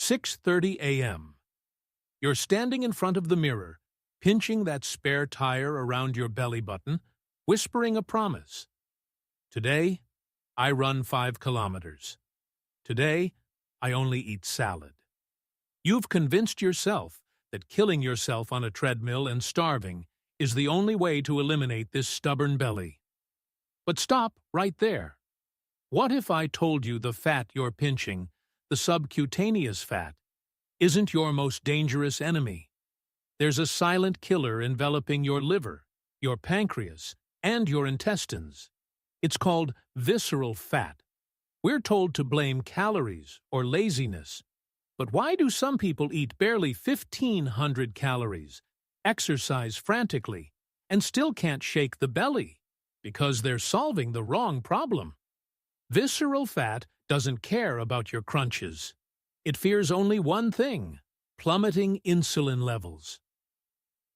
6:30 a.m. You're standing in front of the mirror, pinching that spare tire around your belly button, whispering a promise. Today, I run 5 kilometers. Today, I only eat salad. You've convinced yourself that killing yourself on a treadmill and starving is the only way to eliminate this stubborn belly. But stop right there. What if I told you the fat you're pinching, the subcutaneous fat, isn't your most dangerous enemy? There's a silent killer enveloping your liver, your pancreas, and your intestines. It's called visceral fat. We're told to blame calories or laziness. But why do some people eat barely 1,500 calories, exercise frantically, and still can't shake the belly? Because they're solving the wrong problem. Visceral fat doesn't care about your crunches. It fears only one thing: plummeting insulin levels.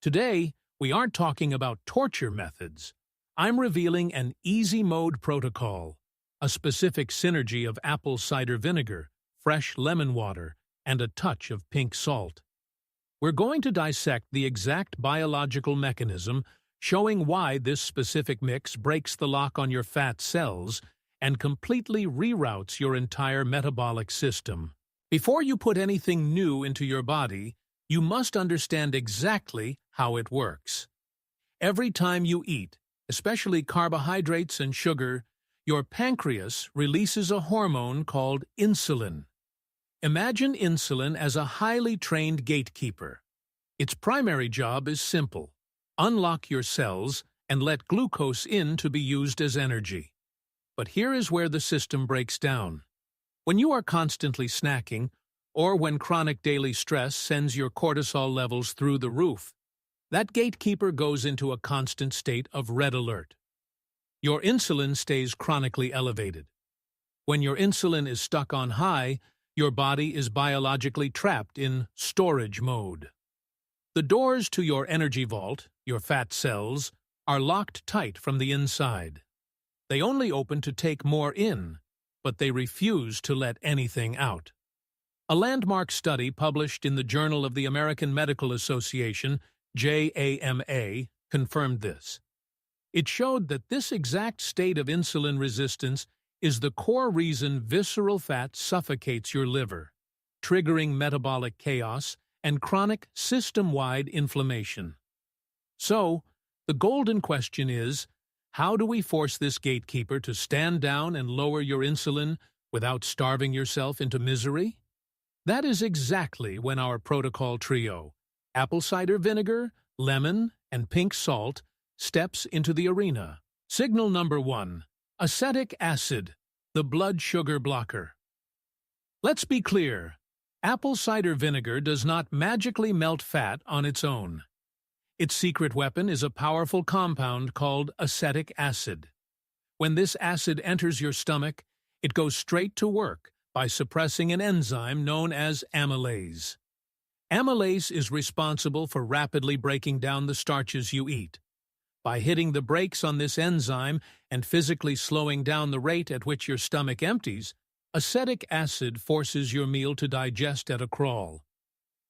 Today, we aren't talking about torture methods. I'm revealing an easy mode protocol, a specific synergy of apple cider vinegar, fresh lemon water, and a touch of pink salt. We're going to dissect the exact biological mechanism, showing why this specific mix breaks the lock on your fat cells and completely reroutes your entire metabolic system. Before you put anything new into your body, you must understand exactly how it works. Every time you eat, especially carbohydrates and sugar, your pancreas releases a hormone called insulin. Imagine insulin as a highly trained gatekeeper. Its primary job is simple: unlock your cells and let glucose in to be used as energy. But here is where the system breaks down. When you are constantly snacking, or when chronic daily stress sends your cortisol levels through the roof, that gatekeeper goes into a constant state of red alert. Your insulin stays chronically elevated. When your insulin is stuck on high, your body is biologically trapped in storage mode. The doors to your energy vault, your fat cells, are locked tight from the inside. They only open to take more in, but they refuse to let anything out. A landmark study published in the Journal of the American Medical Association, JAMA, confirmed this. It showed that this exact state of insulin resistance is the core reason visceral fat suffocates your liver, triggering metabolic chaos and chronic system-wide inflammation. So, the golden question is, how do we force this gatekeeper to stand down and lower your insulin without starving yourself into misery? That is exactly when our protocol trio, apple cider vinegar, lemon, and pink salt, steps into the arena. Signal number 1. Acetic acid, the blood sugar blocker. Let's be clear. Apple cider vinegar does not magically melt fat on its own. Its secret weapon is a powerful compound called acetic acid. When this acid enters your stomach, it goes straight to work by suppressing an enzyme known as amylase. Amylase is responsible for rapidly breaking down the starches you eat. By hitting the brakes on this enzyme and physically slowing down the rate at which your stomach empties, acetic acid forces your meal to digest at a crawl.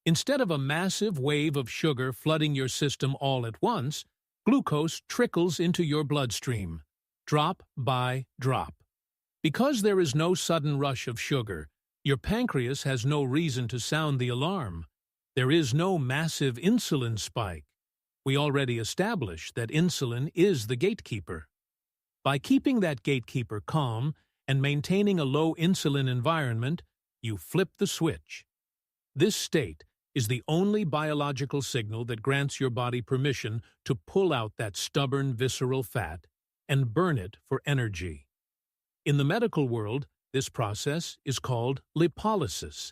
Instead of a massive wave of sugar flooding your system all at once, glucose trickles into your bloodstream, drop by drop. Because there is no sudden rush of sugar, your pancreas has no reason to sound the alarm. There is no massive insulin spike. We already established that insulin is the gatekeeper. By keeping that gatekeeper calm and maintaining a low insulin environment, you flip the switch. This state is the only biological signal that grants your body permission to pull out that stubborn visceral fat and burn it for energy. In the medical world, this process is called lipolysis.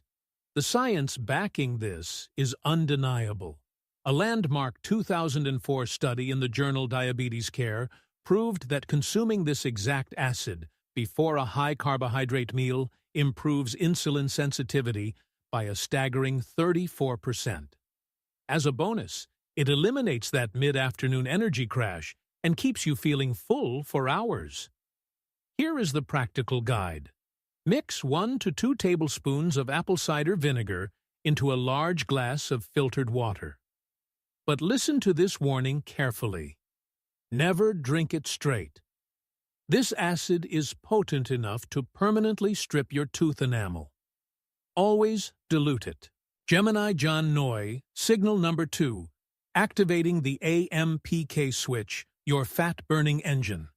The science backing this is undeniable. A landmark 2004 study in the journal Diabetes Care proved that consuming this exact acid before a high-carbohydrate meal improves insulin sensitivity by a staggering 34%. As a bonus, it eliminates that mid-afternoon energy crash and keeps you feeling full for hours. Here is the practical guide. Mix 1 to 2 tablespoons of apple cider vinegar into a large glass of filtered water. But listen to this warning carefully. Never drink it straight. This acid is potent enough to permanently strip your tooth enamel. Always dilute it. Gemini John Noy, signal number 2, activating the AMPK switch, your fat-burning engine.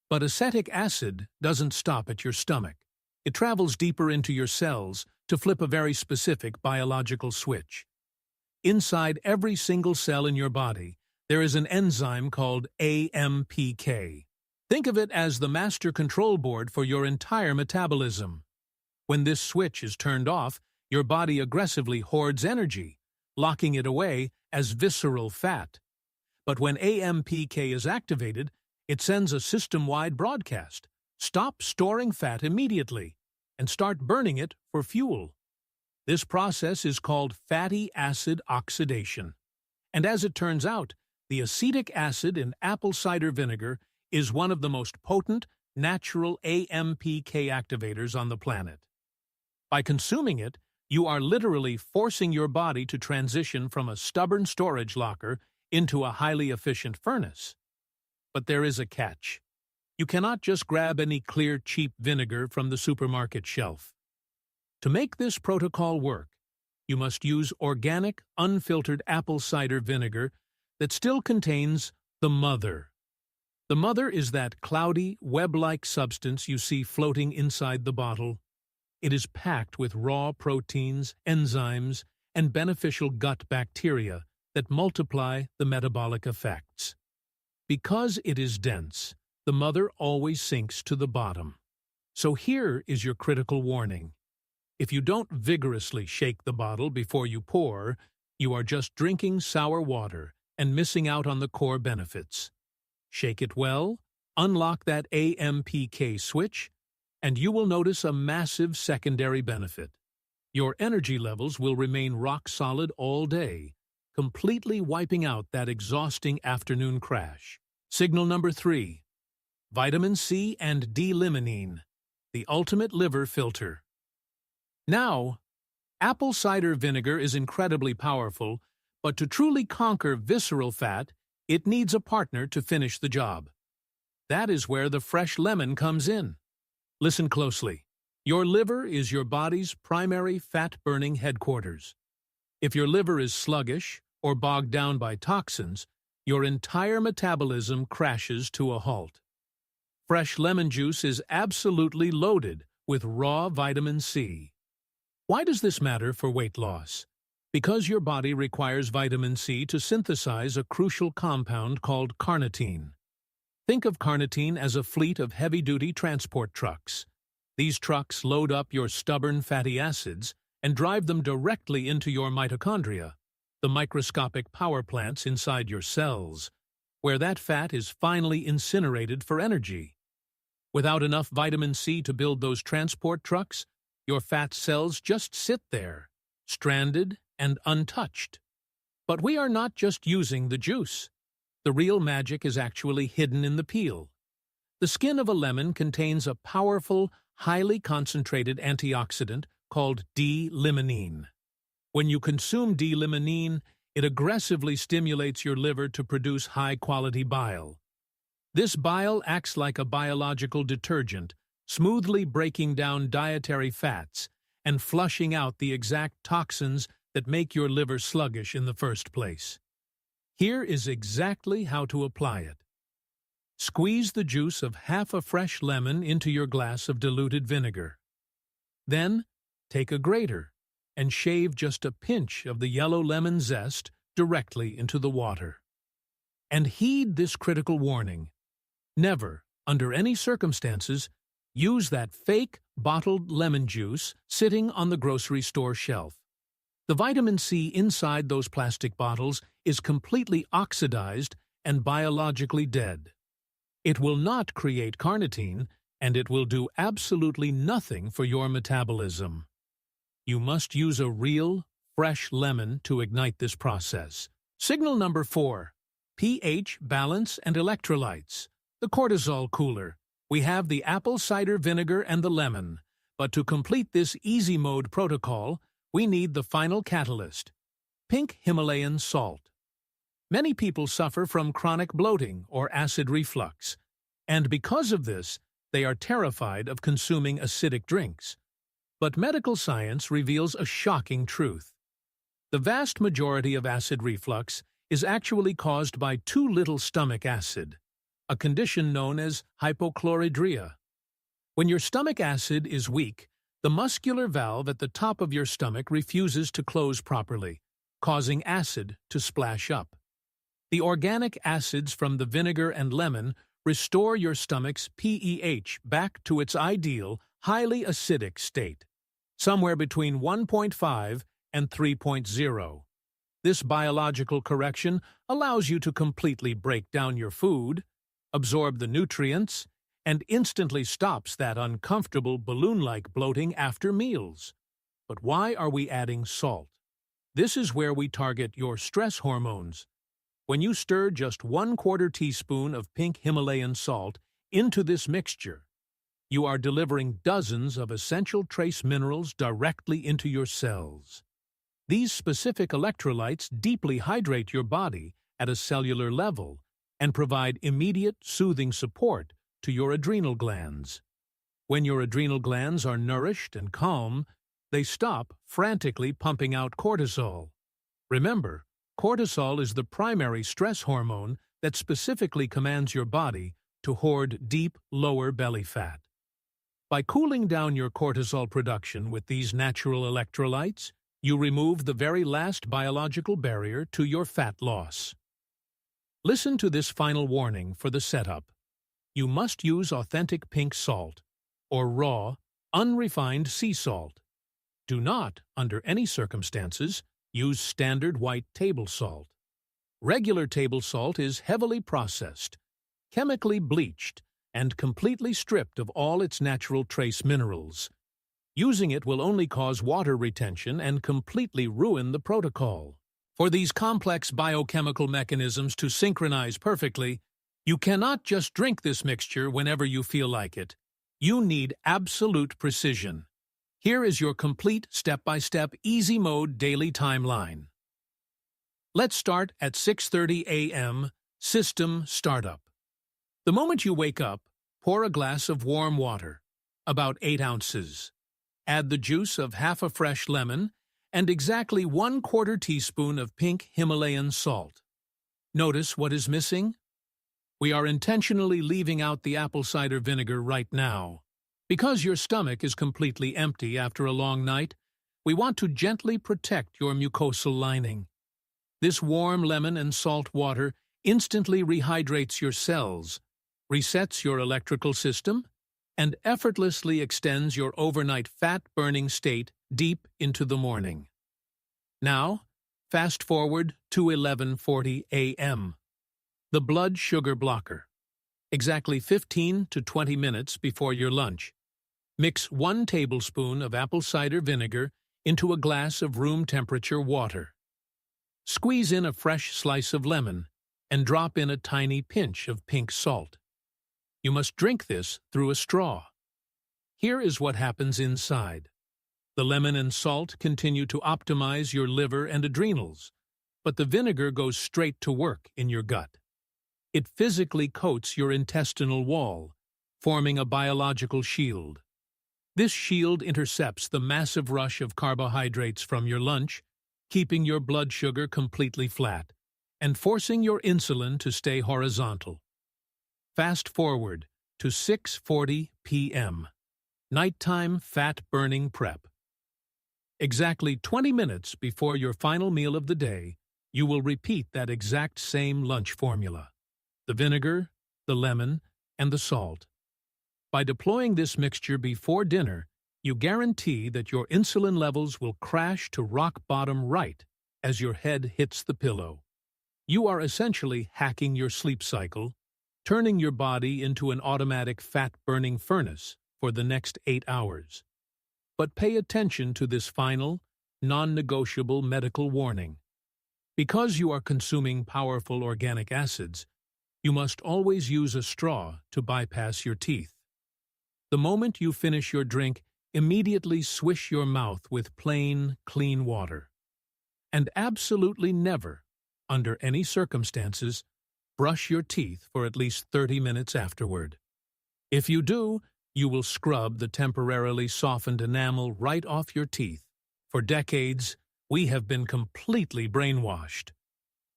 But acetic acid doesn't stop at your stomach. It travels deeper into your cells to flip a very specific biological switch. Inside every single cell in your body, there is an enzyme called AMPK. Think of it as the master control board for your entire metabolism. When this switch is turned off, your body aggressively hoards energy, locking it away as visceral fat. But when AMPK is activated, it sends a system-wide broadcast. Stop storing fat immediately and start burning it for fuel. This process is called fatty acid oxidation. And as it turns out, the acetic acid in apple cider vinegar is one of the most potent natural AMPK activators on the planet. By consuming it, you are literally forcing your body to transition from a stubborn storage locker into a highly efficient furnace. But there is a catch. You cannot just grab any clear, cheap vinegar from the supermarket shelf. To make this protocol work, you must use organic, unfiltered apple cider vinegar that still contains the mother. The mother is that cloudy, web-like substance you see floating inside the bottle. It is packed with raw proteins, enzymes, and beneficial gut bacteria that multiply the metabolic effects. Because it is dense, the mother always sinks to the bottom. So here is your critical warning. If you don't vigorously shake the bottle before you pour, you are just drinking sour water and missing out on the core benefits. Shake it well, unlock that AMPK switch, and you will notice a massive secondary benefit. Your energy levels will remain rock solid all day, completely wiping out that exhausting afternoon crash. Signal number 3. Vitamin C and D-limonene, the ultimate liver filter. Now, apple cider vinegar is incredibly powerful, but to truly conquer visceral fat, it needs a partner to finish the job. That is where the fresh lemon comes in. Listen closely. Your liver is your body's primary fat-burning headquarters. If your liver is sluggish or bogged down by toxins, your entire metabolism crashes to a halt. Fresh lemon juice is absolutely loaded with raw vitamin C. Why does this matter for weight loss? Because your body requires vitamin C to synthesize a crucial compound called carnitine. Think of carnitine as a fleet of heavy-duty transport trucks. These trucks load up your stubborn fatty acids and drive them directly into your mitochondria, the microscopic power plants inside your cells, where that fat is finally incinerated for energy. Without enough vitamin C to build those transport trucks, your fat cells just sit there, stranded and untouched. But we are not just using the juice. The real magic is actually hidden in the peel. The skin of a lemon contains a powerful, highly concentrated antioxidant called D-limonene. When you consume D-limonene, it aggressively stimulates your liver to produce high-quality bile. This bile acts like a biological detergent, smoothly breaking down dietary fats and flushing out the exact toxins that make your liver sluggish in the first place. Here is exactly how to apply it. Squeeze the juice of half a fresh lemon into your glass of diluted vinegar. Then, take a grater and shave just a pinch of the yellow lemon zest directly into the water. And heed this critical warning. Never, under any circumstances, use that fake, bottled lemon juice sitting on the grocery store shelf. The vitamin C inside those plastic bottles is completely oxidized and biologically dead. It will not create carnitine, and it will do absolutely nothing for your metabolism. You must use a real, fresh lemon to ignite this process. Signal number 4. pH, balance, and electrolytes. The cortisol cooler. We have the apple cider vinegar and the lemon, But to complete this easy mode protocol, we need the final catalyst, Pink Himalayan Salt. Many people suffer from chronic bloating or acid reflux, and because of this, they are terrified of consuming acidic drinks. But medical science reveals a shocking truth. The vast majority of acid reflux is actually caused by too little stomach acid, a condition known as hypochloridria. When your stomach acid is weak, the muscular valve at the top of your stomach refuses to close properly, causing acid to splash up. The organic acids from the vinegar and lemon restore your stomach's pH back to its ideal, highly acidic state, somewhere between 1.5 and 3.0. This biological correction allows you to completely break down your food, absorb the nutrients, and instantly stops that uncomfortable balloon-like bloating after meals. But why are we adding salt? This is where we target your stress hormones. When you stir just 1/4 teaspoon of pink Himalayan salt into this mixture, you are delivering dozens of essential trace minerals directly into your cells. These specific electrolytes deeply hydrate your body at a cellular level and provide immediate soothing support to your adrenal glands. When your adrenal glands are nourished and calm, they stop frantically pumping out cortisol. Remember, cortisol is the primary stress hormone that specifically commands your body to hoard deep, lower belly fat. By cooling down your cortisol production with these natural electrolytes, you remove the very last biological barrier to your fat loss. Listen to this final warning for the setup. You must use authentic pink salt, or raw, unrefined sea salt. Do not, under any circumstances, use standard white table salt. Regular table salt is heavily processed, chemically bleached, and completely stripped of all its natural trace minerals. Using it will only cause water retention and completely ruin the protocol. For these complex biochemical mechanisms to synchronize perfectly, you cannot just drink this mixture whenever you feel like it. You need absolute precision. Here is your complete step-by-step easy mode daily timeline. Let's start at 6:30 a.m. System startup. The moment you wake up, pour a glass of warm water, about 8 ounces. Add the juice of half a fresh lemon and exactly 1/4 teaspoon of pink Himalayan salt. Notice what is missing? We are intentionally leaving out the apple cider vinegar right now. Because your stomach is completely empty after a long night, we want to gently protect your mucosal lining. This warm lemon and salt water instantly rehydrates your cells, resets your electrical system, and effortlessly extends your overnight fat-burning state deep into the morning. Now, fast forward to 11:40 a.m. The blood sugar blocker. Exactly 15 to 20 minutes before your lunch. Mix 1 tablespoon of apple cider vinegar into a glass of room-temperature water. Squeeze in a fresh slice of lemon and drop in a tiny pinch of pink salt. You must drink this through a straw. Here is what happens inside. The lemon and salt continue to optimize your liver and adrenals, but the vinegar goes straight to work in your gut. It physically coats your intestinal wall, forming a biological shield. This shield intercepts the massive rush of carbohydrates from your lunch, keeping your blood sugar completely flat, and forcing your insulin to stay horizontal. Fast forward to 6:40 p.m. Nighttime fat-burning prep. Exactly 20 minutes before your final meal of the day, you will repeat that exact same lunch formula. The vinegar, the lemon, and the salt. By deploying this mixture before dinner, you guarantee that your insulin levels will crash to rock bottom right as your head hits the pillow. You are essentially hacking your sleep cycle, turning your body into an automatic fat-burning furnace for the next 8 hours. But pay attention to this final, non-negotiable medical warning. Because you are consuming powerful organic acids, you must always use a straw to bypass your teeth. The moment you finish your drink, Immediately swish your mouth with plain, clean water. And absolutely never, under any circumstances, brush your teeth for at least 30 minutes afterward. If you do, you will scrub the temporarily softened enamel right off your teeth. For decades, we have been completely brainwashed.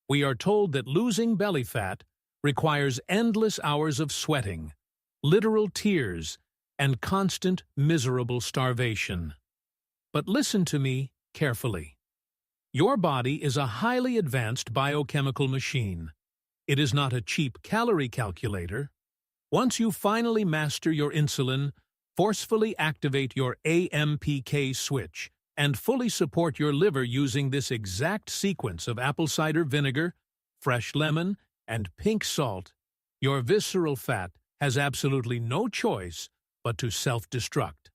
We are told that losing belly fat requires endless hours of sweating, literal tears, and constant, miserable starvation. But listen to me carefully. Your body is a highly advanced biochemical machine. It is not a cheap calorie calculator. Once you finally master your insulin, forcefully activate your AMPK switch, and fully support your liver using this exact sequence of apple cider vinegar, fresh lemon, and pink salt, your visceral fat has absolutely no choice but to self-destruct.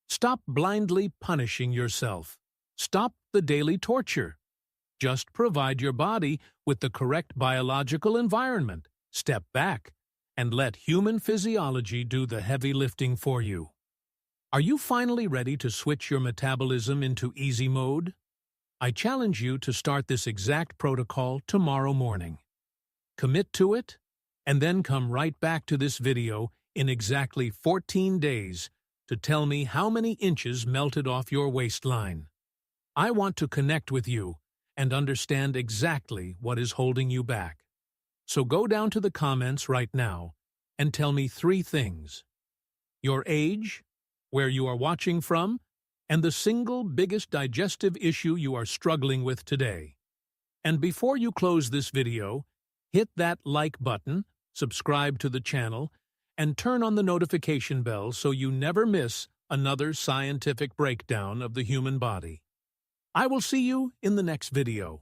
Stop blindly punishing yourself. Stop the daily torture. Just provide your body with the correct biological environment. Step back and let human physiology do the heavy lifting for you. Are you finally ready to switch your metabolism into easy mode? I challenge you to start this exact protocol tomorrow morning. Commit to it, and then come right back to this video in exactly 14 days to tell me how many inches melted off your waistline. I want to connect with you and understand exactly what is holding you back. So go down to the comments right now and tell me 3 things: your age, where you are watching from, and the single biggest digestive issue you are struggling with today. And before you close this video, hit that like button, subscribe to the channel, and turn on the notification bell so you never miss another scientific breakdown of the human body. I will see you in the next video.